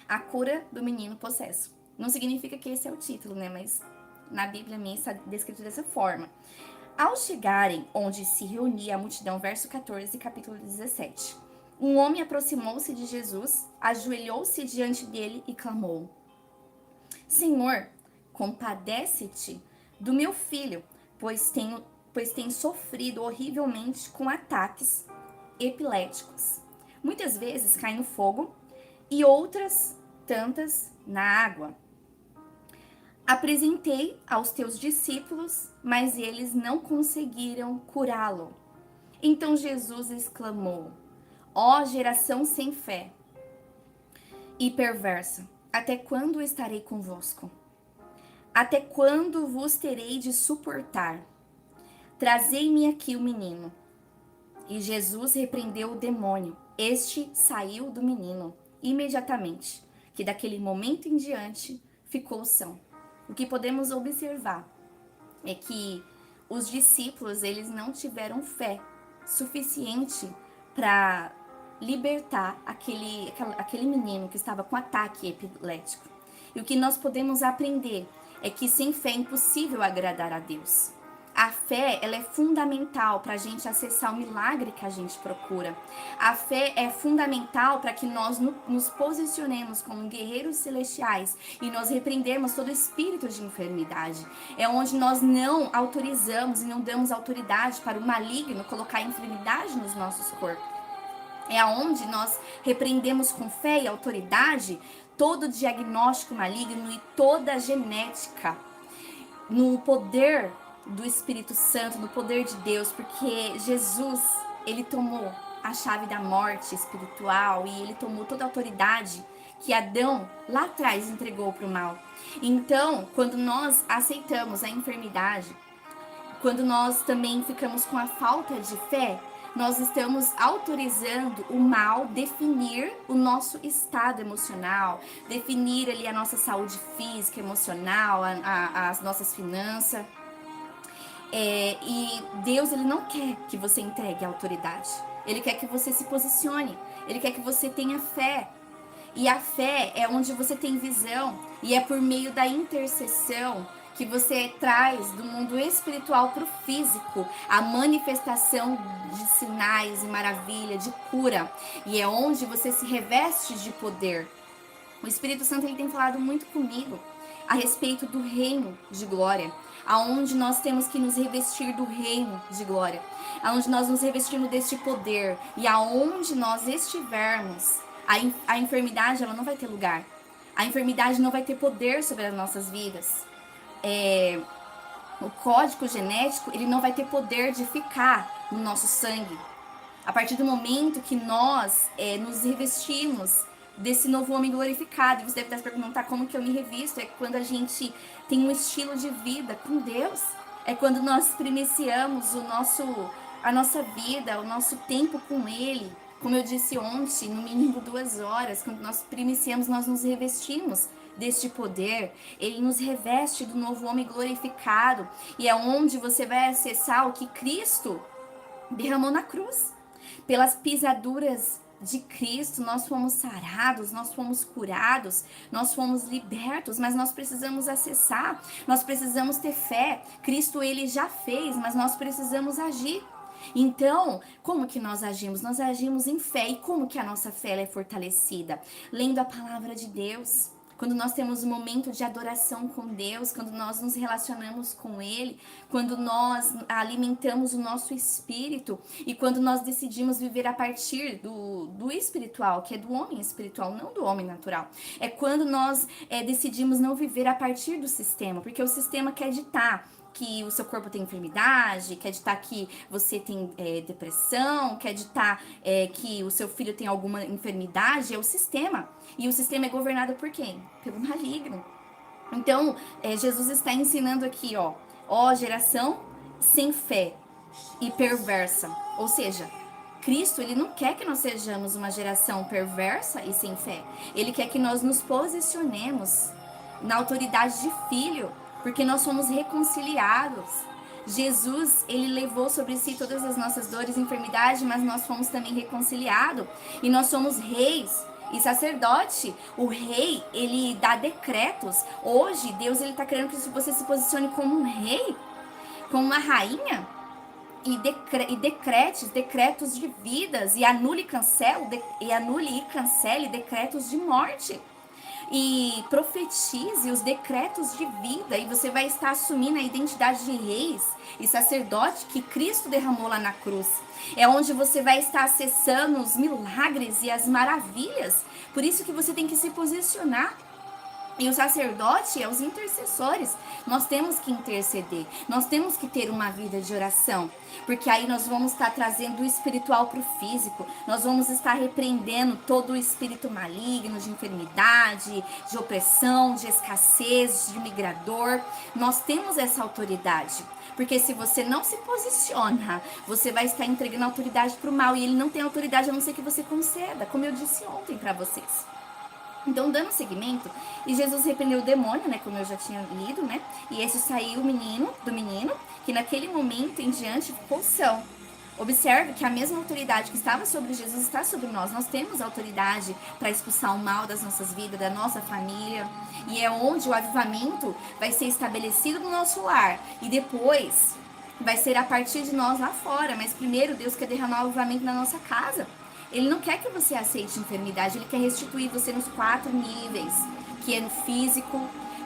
A cura do menino possesso. Não significa que esse é o título, né? Mas na Bíblia minha está descrito dessa forma. Ao chegarem onde se reunia a multidão, verso 14, capítulo 17. Um homem aproximou-se de Jesus, ajoelhou-se diante dele e clamou: Senhor, compadece-te do meu filho, pois tem sofrido horrivelmente com ataques epiléticos. Muitas vezes cai no fogo e outras tantas na água. Apresentei aos teus discípulos, mas eles não conseguiram curá-lo. Então Jesus exclamou: Ó geração sem fé e perversa, até quando estarei convosco? Até quando vos terei de suportar? Trazei-me aqui o menino. E Jesus repreendeu o demônio. Este saiu do menino imediatamente, que daquele momento em diante ficou são. O que podemos observar é que os discípulos, eles não tiveram fé suficiente para libertar aquele menino que estava com ataque epilético. E o que nós podemos aprender é que sem fé é impossível agradar a Deus. A fé, ela é fundamental para a gente acessar o milagre que a gente procura. A fé é fundamental para que nós nos posicionemos como guerreiros celestiais e nós repreendermos todo espírito de enfermidade. É onde nós não autorizamos e não damos autoridade para o maligno colocar enfermidade nos nossos corpos. É aonde nós repreendemos com fé e autoridade todo diagnóstico maligno e toda a genética no poder do Espírito Santo, no poder de Deus, porque Jesus, ele tomou a chave da morte espiritual e ele tomou toda a autoridade que Adão lá atrás entregou para o mal. Então, quando nós aceitamos a enfermidade, quando nós também ficamos com a falta de fé, nós estamos autorizando o mal definir o nosso estado emocional, definir ali a nossa saúde física, emocional, as nossas finanças. E Deus, ele não quer que você entregue a autoridade. Ele quer que você se posicione. Ele quer que você tenha fé. E a fé é onde você tem visão. E é por meio da intercessão que você traz do mundo espiritual para o físico a manifestação de sinais e maravilha, de cura. E é onde você se reveste de poder. O Espírito Santo, ele tem falado muito comigo a respeito do reino de glória, aonde nós temos que nos revestir do reino de glória, aonde nós nos revestimos deste poder, e aonde nós estivermos, a enfermidade, ela não vai ter lugar, a enfermidade não vai ter poder sobre as nossas vidas. O código genético, ele não vai ter poder de ficar no nosso sangue. A partir do momento que nós nos revestimos desse novo homem glorificado, e você deve estar se perguntando, tá, como que eu me revisto? É quando a gente tem um estilo de vida com Deus. É quando nós primiciamos a nossa vida, o nosso tempo com Ele. Como eu disse ontem, no mínimo 2 horas, quando nós primiciamos, nós nos revestimos deste poder. Ele nos reveste do novo homem glorificado. E é onde você vai acessar o que Cristo derramou na cruz. Pelas pisaduras de Cristo, nós fomos sarados, nós fomos curados, nós fomos libertos, mas nós precisamos acessar, nós precisamos ter fé. Cristo, ele já fez, mas nós precisamos agir. Então, como que nós agimos? Nós agimos em fé. E como que a nossa fé ela é fortalecida? Lendo a palavra de Deus. Quando nós temos um momento de adoração com Deus, quando nós nos relacionamos com Ele, quando nós alimentamos o nosso espírito e quando nós decidimos viver a partir do espiritual, que é do homem espiritual, não do homem natural. É quando nós decidimos não viver a partir do sistema, porque o sistema quer ditar que o seu corpo tem enfermidade, quer ditar que você tem depressão, quer ditar que o seu filho tem alguma enfermidade, é o sistema. E o sistema é governado por quem? Pelo maligno. Então, Jesus está ensinando aqui, ó, geração sem fé e perversa. Ou seja, Cristo, ele não quer que nós sejamos uma geração perversa e sem fé. Ele quer que nós nos posicionemos na autoridade de filho, porque nós somos reconciliados. Jesus, ele levou sobre si todas as nossas dores e enfermidades, mas nós fomos também reconciliados. E nós somos reis. E sacerdote, o rei, ele dá decretos. Hoje, Deus ele tá querendo que você se posicione como um rei, como uma rainha, e decrete decretos de vidas, e anule e cancele decretos de morte. E profetize os decretos de vida, e você vai estar assumindo a identidade de reis e sacerdote que Cristo derramou lá na cruz. É onde você vai estar acessando os milagres e as maravilhas. Por isso que você tem que se posicionar. E o sacerdote é os intercessores. Nós temos que interceder. Nós temos que ter uma vida de oração. Porque aí nós vamos estar trazendo o espiritual para o físico. Nós vamos estar repreendendo todo o espírito maligno, de enfermidade, de opressão, de escassez, de migrador. Nós temos essa autoridade. Porque se você não se posiciona, você vai estar entregando autoridade para o mal. E ele não tem autoridade a não ser que você conceda, como eu disse ontem para vocês. Então, dando seguimento, e Jesus repreendeu o demônio, né, como eu já tinha lido, né, e esse saiu do menino, que naquele momento em diante ficou são. Observe que a mesma autoridade que estava sobre Jesus está sobre nós. Nós temos autoridade para expulsar o mal das nossas vidas, da nossa família, e é onde o avivamento vai ser estabelecido no nosso lar, e depois vai ser a partir de nós lá fora, mas primeiro Deus quer derramar o avivamento na nossa casa. Ele não quer que você aceite enfermidade, ele quer restituir você nos 4 níveis, que é no físico,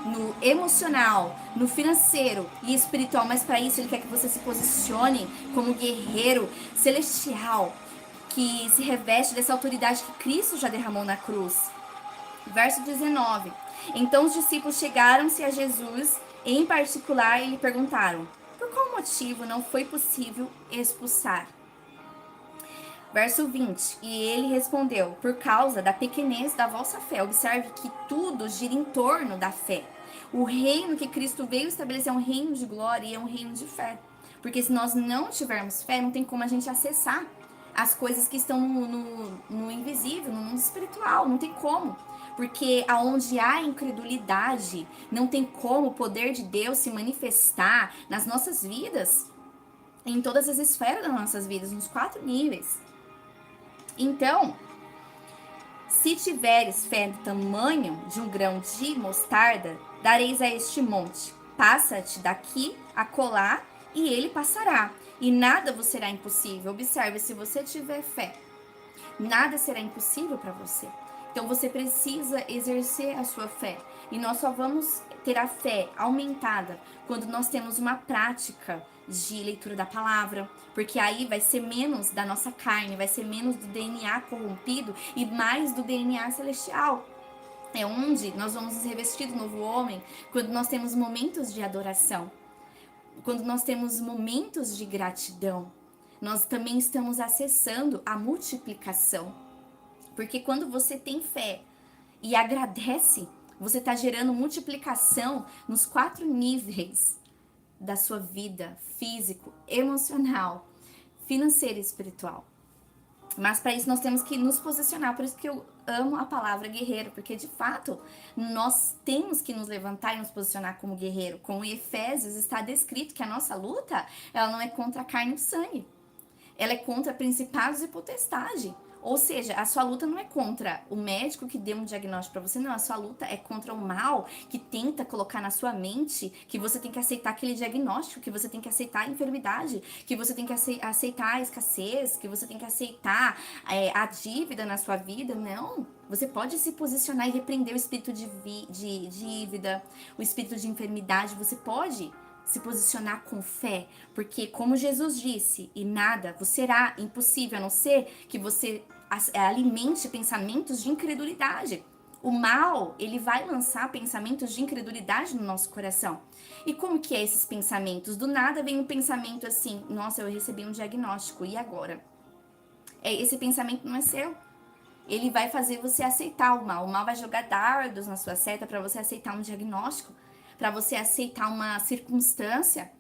no emocional, no financeiro e espiritual. Mas para isso ele quer que você se posicione como guerreiro celestial, que se reveste dessa autoridade que Cristo já derramou na cruz. Verso 19. Então os discípulos chegaram-se a Jesus, e em particular lhe perguntaram: por qual motivo não foi possível expulsar? Verso 20, e ele respondeu: por causa da pequenez da vossa fé. Observe que tudo gira em torno da fé. O reino que Cristo veio estabelecer é um reino de glória e é um reino de fé. Porque se nós não tivermos fé, não tem como a gente acessar as coisas que estão no invisível, no mundo espiritual. Não tem como. Porque aonde há incredulidade, não tem como o poder de Deus se manifestar nas nossas vidas, em todas as esferas das nossas vidas, nos 4 níveis. Então, se tiveres fé do tamanho de um grão de mostarda, dareis a este monte: passa-te daqui a colar, e ele passará, e nada vos será impossível. Observe, se você tiver fé, nada será impossível para você. Então você precisa exercer a sua fé. E nós só vamos ter a fé aumentada quando nós temos uma prática de leitura da palavra, porque aí vai ser menos da nossa carne, vai ser menos do DNA corrompido e mais do DNA celestial. É onde nós vamos nos revestir do novo homem quando nós temos momentos de adoração, quando nós temos momentos de gratidão. Nós também estamos acessando a multiplicação, porque quando você tem fé e agradece, você está gerando multiplicação nos 4 níveis da sua vida: físico, emocional, financeiro e espiritual. Mas para isso nós temos que nos posicionar. Por isso que eu amo a palavra guerreiro, porque de fato nós temos que nos levantar e nos posicionar como guerreiro. Como em Efésios está descrito que a nossa luta, ela não é contra a carne e o sangue, ela é contra principados e potestade. Ou seja, a sua luta não é contra o médico que deu um diagnóstico para você, não. A sua luta é contra o mal que tenta colocar na sua mente que você tem que aceitar aquele diagnóstico, que você tem que aceitar a enfermidade, que você tem que aceitar a escassez, que você tem que aceitar a dívida na sua vida. Não. Você pode se posicionar e repreender o espírito de dívida, o espírito de enfermidade. Você pode se posicionar com fé, porque como Jesus disse, e nada vos será impossível, a não ser que você alimente pensamentos de incredulidade. O mal, ele vai lançar pensamentos de incredulidade no nosso coração. E como que é esses pensamentos? Do nada vem um pensamento assim: nossa, eu recebi um diagnóstico, e agora? Esse pensamento não é seu. Ele vai fazer você aceitar o mal. O mal vai jogar dardos na sua seta para você aceitar um diagnóstico, para você aceitar uma circunstância.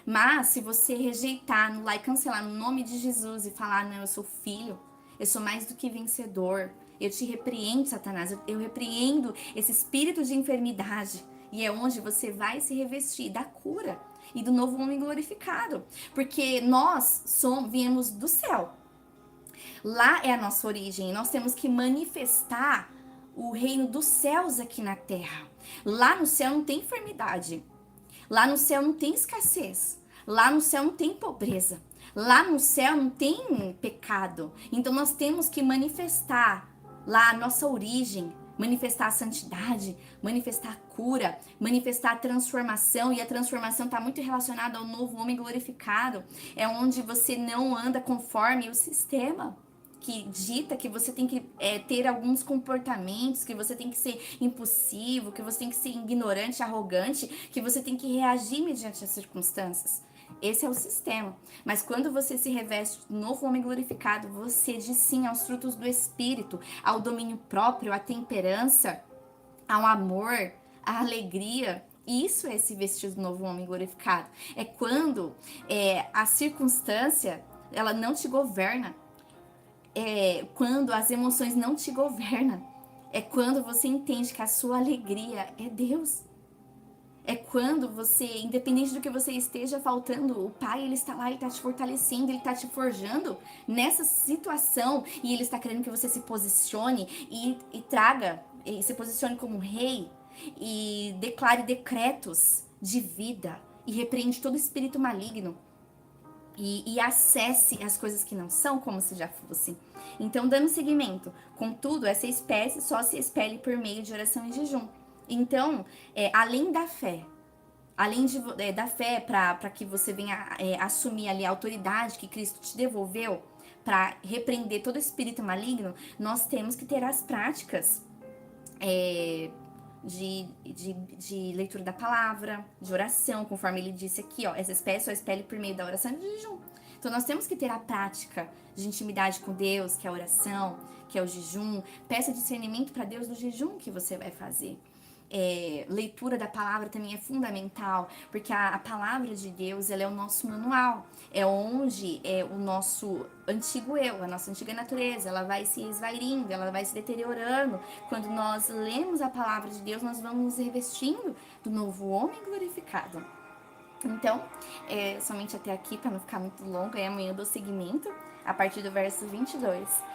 Mas se você rejeitar, anular e cancelar no nome de Jesus e falar: não, eu sou filho, eu sou mais do que vencedor, eu te repreendo, Satanás, eu repreendo esse espírito de enfermidade. E é onde você vai se revestir da cura e do novo homem glorificado. Porque nós viemos do céu. Lá é a nossa origem. Nós temos que manifestar o reino dos céus aqui na terra. Lá no céu não tem enfermidade. Lá no céu não tem escassez. Lá no céu não tem pobreza. Lá no céu não tem pecado. Então nós temos que manifestar lá a nossa origem, manifestar a santidade, manifestar a cura, manifestar a transformação. E a transformação está muito relacionada ao novo homem glorificado. É onde você não anda conforme o sistema que dita que você tem que ter alguns comportamentos, que você tem que ser impulsivo, que você tem que ser ignorante, arrogante, que você tem que reagir mediante as circunstâncias. Esse é o sistema. Mas quando você se reveste do novo homem glorificado, você diz sim aos frutos do Espírito, ao domínio próprio, à temperança, ao amor, à alegria. Isso é se vestir do novo homem glorificado. É quando a circunstância, ela não te governa. É quando as emoções não te governam. É quando você entende que a sua alegria é Deus. É quando você, independente do que você esteja faltando, o Pai, ele está lá, ele está te fortalecendo, ele está te forjando nessa situação e ele está querendo que você se posicione e traga, e se posicione como rei e declare decretos de vida e repreende todo espírito maligno. E acesse as coisas que não são como se já fossem. Então, dando seguimento. Contudo, essa espécie só se expele por meio de oração e jejum. Então, além da fé, da fé para que você venha assumir ali a autoridade que Cristo te devolveu para repreender todo espírito maligno, nós temos que ter as práticas de leitura da palavra, de oração, conforme ele disse aqui, ó, essa espécie só expele por meio da oração e do jejum. Então nós temos que ter a prática de intimidade com Deus, que é a oração, que é o jejum. Peça discernimento para Deus do jejum que você vai fazer. Leitura da palavra também é fundamental, porque a palavra de Deus, ela é o nosso manual, é onde o nosso antigo eu, a nossa antiga natureza, ela vai se esvairindo, ela vai se deteriorando. Quando nós lemos a palavra de Deus, nós vamos nos revestindo do novo homem glorificado. Então, somente até aqui, para não ficar muito longo, aí amanhã eu dou seguimento, a partir do verso 22.